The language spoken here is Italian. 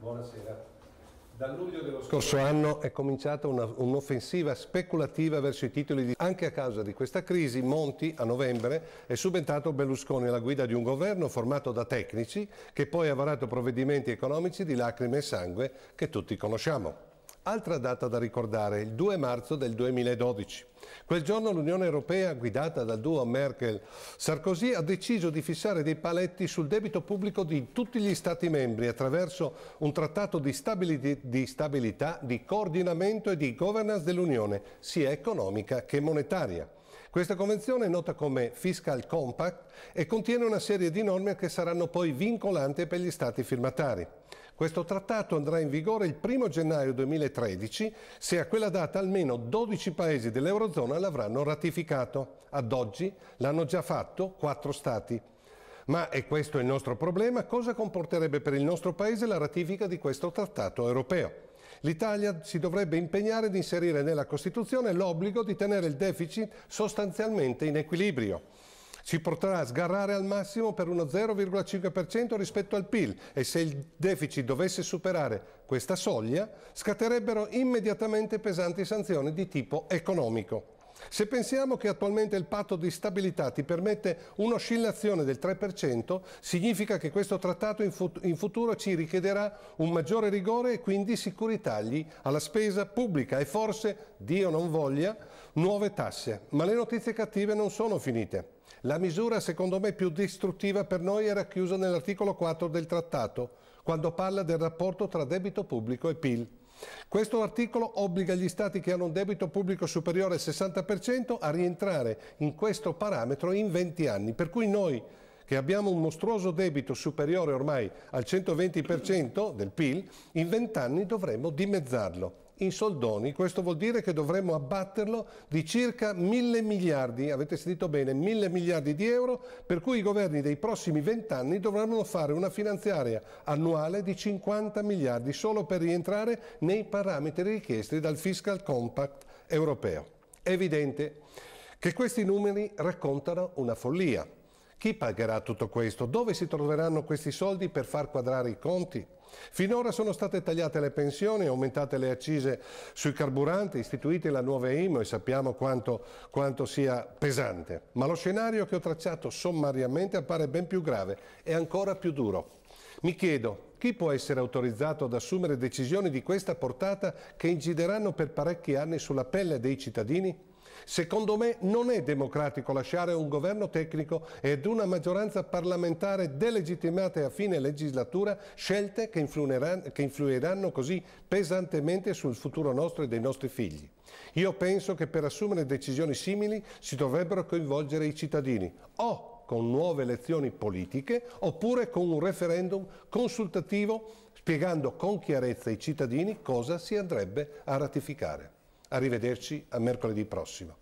Buonasera. Dal luglio dello scorso anno è cominciata un'offensiva speculativa verso i titoli Anche a causa di questa crisi, Monti, a novembre, è subentrato Berlusconi alla guida di un governo formato da tecnici che poi ha varato provvedimenti economici di lacrime e sangue che tutti conosciamo. Altra data da ricordare, il 2 marzo del 2012. Quel giorno l'Unione Europea, guidata dal duo Merkel-Sarkozy, ha deciso di fissare dei paletti sul debito pubblico di tutti gli Stati membri attraverso un trattato di stabilità, di coordinamento e di governance dell'Unione, sia economica che monetaria. Questa convenzione è nota come Fiscal Compact e contiene una serie di norme che saranno poi vincolanti per gli Stati firmatari. Questo trattato andrà in vigore il 1 gennaio 2013 se a quella data almeno 12 paesi dell'Eurozona l'avranno ratificato. Ad oggi l'hanno già fatto 4 Stati. Ma, e questo è il nostro problema, cosa comporterebbe per il nostro Paese la ratifica di questo trattato europeo? L'Italia si dovrebbe impegnare ad inserire nella Costituzione l'obbligo di tenere il deficit sostanzialmente in equilibrio. Si potrà sgarrare al massimo per uno 0,5% rispetto al PIL e se il deficit dovesse superare questa soglia, scatterebbero immediatamente pesanti sanzioni di tipo economico. Se pensiamo che attualmente il patto di stabilità ti permette un'oscillazione del 3%, significa che questo trattato in futuro ci richiederà un maggiore rigore e quindi sicuri tagli alla spesa pubblica e forse, Dio non voglia, nuove tasse. Ma le notizie cattive non sono finite. La misura, secondo me, più distruttiva per noi è racchiusa nell'articolo 4 del trattato, quando parla del rapporto tra debito pubblico e PIL. Questo articolo obbliga gli Stati che hanno un debito pubblico superiore al 60% a rientrare in questo parametro in 20 anni, per cui noi che abbiamo un mostruoso debito superiore ormai al 120% del PIL, in 20 anni dovremo dimezzarlo. In soldoni questo vuol dire che dovremmo abbatterlo di circa 1.000 miliardi, avete sentito bene, 1.000 miliardi di euro, per cui i governi dei prossimi 20 anni dovranno fare una finanziaria annuale di 50 miliardi solo per rientrare nei parametri richiesti dal Fiscal Compact europeo. È evidente che questi numeri raccontano una follia. Chi pagherà tutto questo? Dove si troveranno questi soldi per far quadrare i conti? Finora sono state tagliate le pensioni, aumentate le accise sui carburanti, istituite la nuova IMU e sappiamo quanto sia pesante. Ma lo scenario che ho tracciato sommariamente appare ben più grave e ancora più duro. Mi chiedo, chi può essere autorizzato ad assumere decisioni di questa portata che incideranno per parecchi anni sulla pelle dei cittadini? Secondo me non è democratico lasciare a un governo tecnico ed una maggioranza parlamentare delegittimate a fine legislatura scelte che influiranno così pesantemente sul futuro nostro e dei nostri figli. Io penso che per assumere decisioni simili si dovrebbero coinvolgere i cittadini, o con nuove elezioni politiche oppure con un referendum consultativo spiegando con chiarezza ai cittadini cosa si andrebbe a ratificare. Arrivederci a mercoledì prossimo.